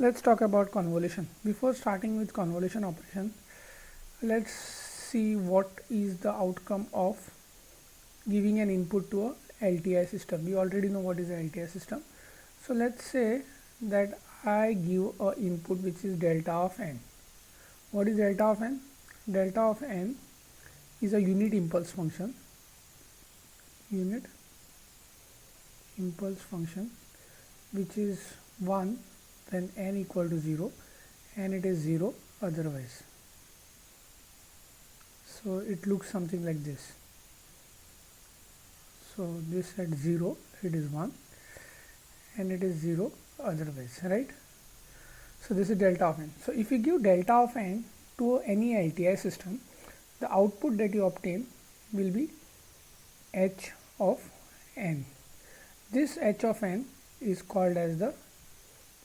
Let's talk about convolution. Before starting with convolution operation, let's see what is the outcome of giving an input to a LTI system. We already know what is an LTI system. So let's say that I give a input which is delta of n. What is delta of n? Delta of n is a unit impulse function. Unit impulse function which is 1 when n equal to 0 and it is 0 otherwise. So it looks something like this. So this at 0 it is 1 and it is 0 otherwise, right? So this is delta of n. So if you give delta of n to any LTI system, the output that you obtain will be h of n. This h of n is called as the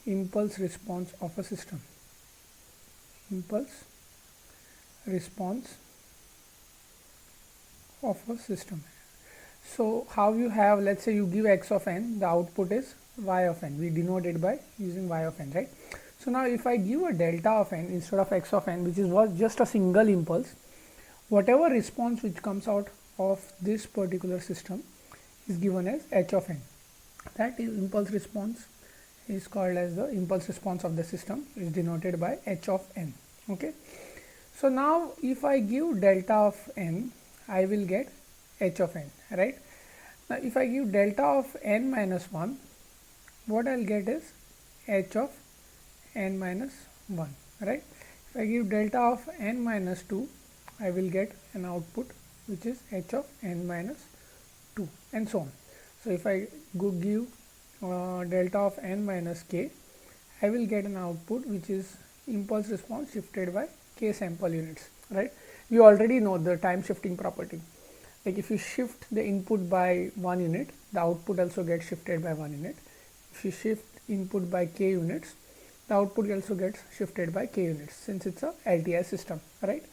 impulse response of a system. Impulse response of a system. So how you have, let's say you give x of n, the output is y of n. We denote it by using y of n, right? So now if I give a delta of n instead of x of n, which was just a single impulse, whatever response which comes out of this particular system is given as h of n. That is impulse response is called as the impulse response of the system, is denoted by h of n. Okay. So now if I give delta of n, I will get h of n, right? Now if I give delta of n minus 1, what I will get is h of n minus 1, right? If I give delta of n minus 2, I will get an output which is h of n minus 2 and so on. So if I give delta of n minus k, I will get an output which is impulse response shifted by k sample units, right? We already know the time shifting property. Like if you shift the input by 1 unit, the output also gets shifted by 1 unit. If you shift input by k units, the output also gets shifted by k units, since it's a LTI system, right?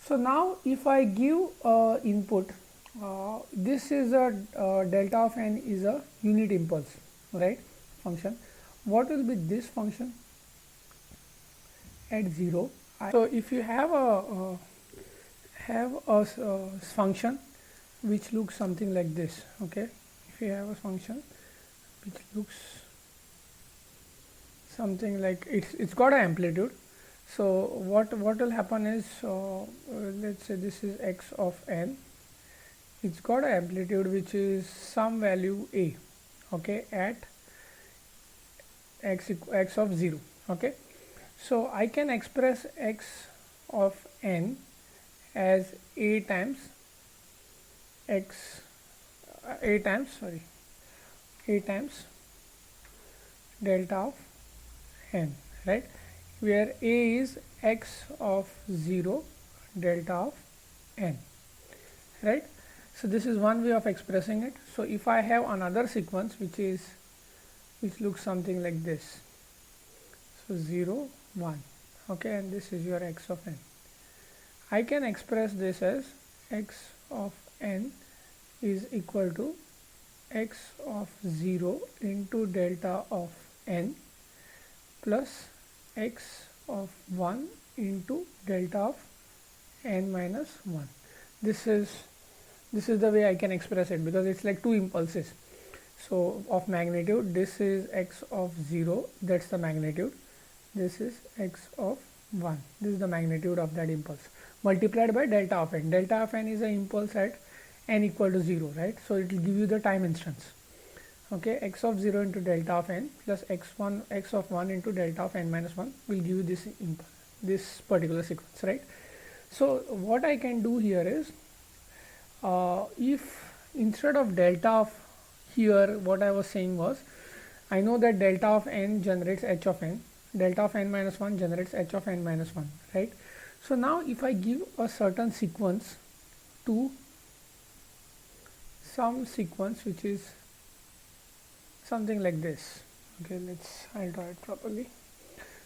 So now if I give input, this is a delta of n is a unit impulse, right, function. What will be this function at 0? So if you have a function which looks something like this, okay, if you have a function which looks something like it's got an amplitude. So what will happen is, let's say this is x of n, it's got an amplitude which is some value a, okay, at x of 0, okay. So I can express x of n as a times x a times delta of n, right, where a is x of 0 delta of n, right. So this is one way of expressing it. So if I have another sequence which looks something like this, so 0 1, okay, and this is your x of n, I can express this as x of n is equal to x of 0 into delta of n plus x of 1 into delta of n minus 1. This is the way I can express it, because it's like two impulses. So of magnitude, this is x of 0, that's the magnitude, this is x of 1, this is the magnitude of that impulse, multiplied by delta of n. Delta of n is an impulse at n equal to 0, right? So it will give you the time instance, okay. X of 0 into delta of n plus x of 1 into delta of n minus 1 will give you this impulse, this particular sequence, right? So what I can do here is, if instead of delta of here, what I was saying was, I know that delta of n generates h of n, delta of n minus 1 generates h of n minus 1, right? So now if I give a certain sequence to some sequence which is something like this, okay, I'll draw it properly.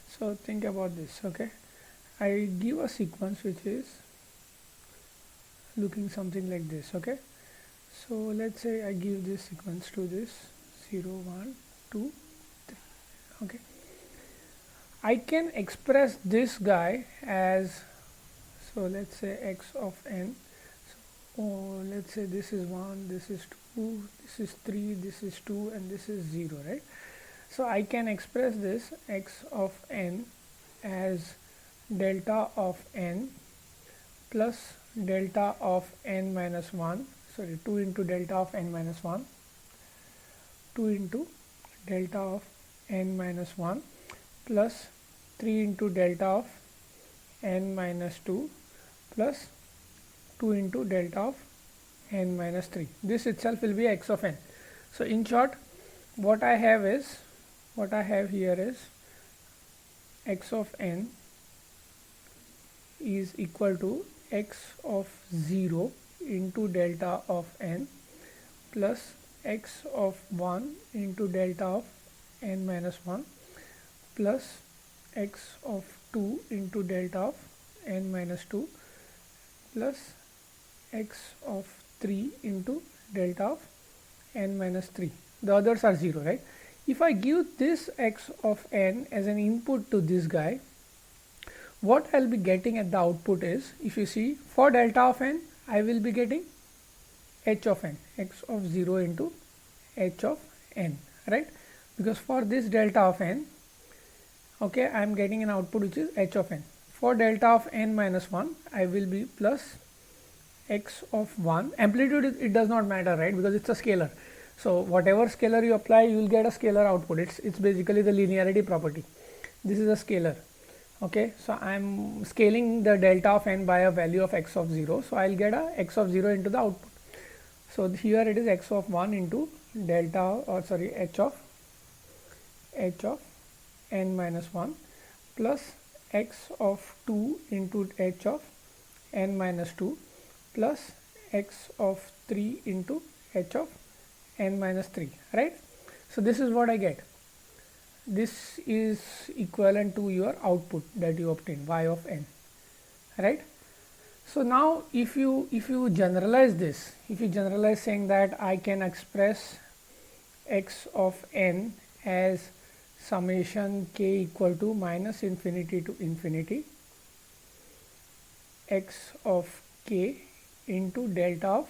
So think about this, okay, I give a sequence which is looking something like this, okay. So let's say I give this sequence to this 0 1 2 3, okay. I can express this guy as, so let's say x of n. So let's say this is 1, this is 2, this is 3, this is 2, and this is 0, right? So I can express this x of n as delta of n plus delta of n minus 1, sorry, 2 into delta of n minus 1, 2 into delta of n minus 1 plus 3 into delta of n minus 2 plus 2 into delta of n minus 3. This itself will be x of n. So in short, what I have here is x of n is equal to x of 0 into delta of n plus x of 1 into delta of n minus 1 plus x of 2 into delta of n minus 2 plus x of 3 into delta of n minus 3. The others are 0, right? If I give this x of n as an input to this guy, what I'll be getting at the output is, if you see, for delta of n, I will be getting h of n, x of 0 into h of n, right? Because for this delta of n, okay, I am getting an output which is h of n. For delta of n minus 1, I will be plus x of 1. Amplitude, it does not matter, right? Because it's a scalar. So whatever scalar you apply, you will get a scalar output. It's basically the linearity property. This is a scalar. Okay, so I am scaling the delta of n by a value of x of 0. So I will get a x of 0 into the output. So here it is x of 1 into delta, or sorry, h of n minus 1 plus x of 2 into h of n minus 2 plus x of 3 into h of n minus 3, right? So this is what I get. This is equivalent to your output that you obtain, y of n, right? So now if you generalize this, if you generalize saying that I can express x of n as summation k equal to minus infinity to infinity x of k into delta of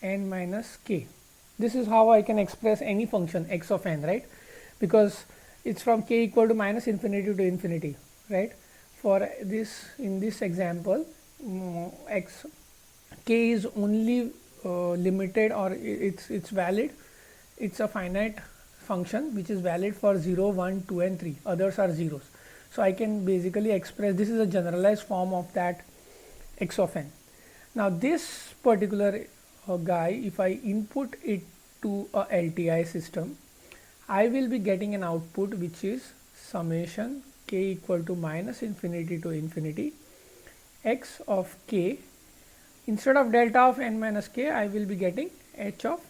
n minus k. This is how I can express any function x of n, right? Because it's from k equal to minus infinity to infinity, right? For this, in this example, x k is only limited, or it's valid. It's a finite function which is valid for 0, 1, 2 and 3. Others are zeros. So I can basically express, this is a generalized form of that x of n. Now this particular guy, if I input it to a LTI system, I will be getting an output which is summation k equal to minus infinity to infinity x of k. Instead of delta of n minus k, I will be getting h of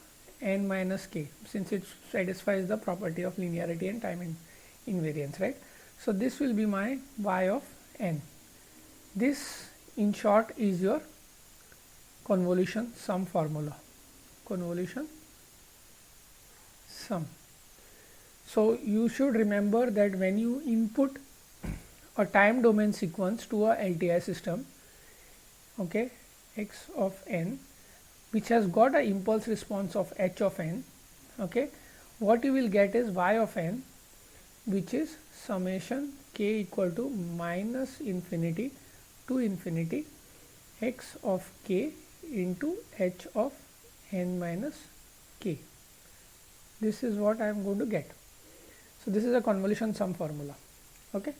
n minus k, since it satisfies the property of linearity and time invariance, right? So this will be my y of n. This in short is your convolution sum formula, convolution sum. So you should remember that when you input a time domain sequence to a LTI system, okay, x of n, which has got an impulse response of h of n, okay, what you will get is y of n, which is summation k equal to minus infinity to infinity x of k into h of n minus k. This is what I am going to get. So this is a convolution sum formula. Okay.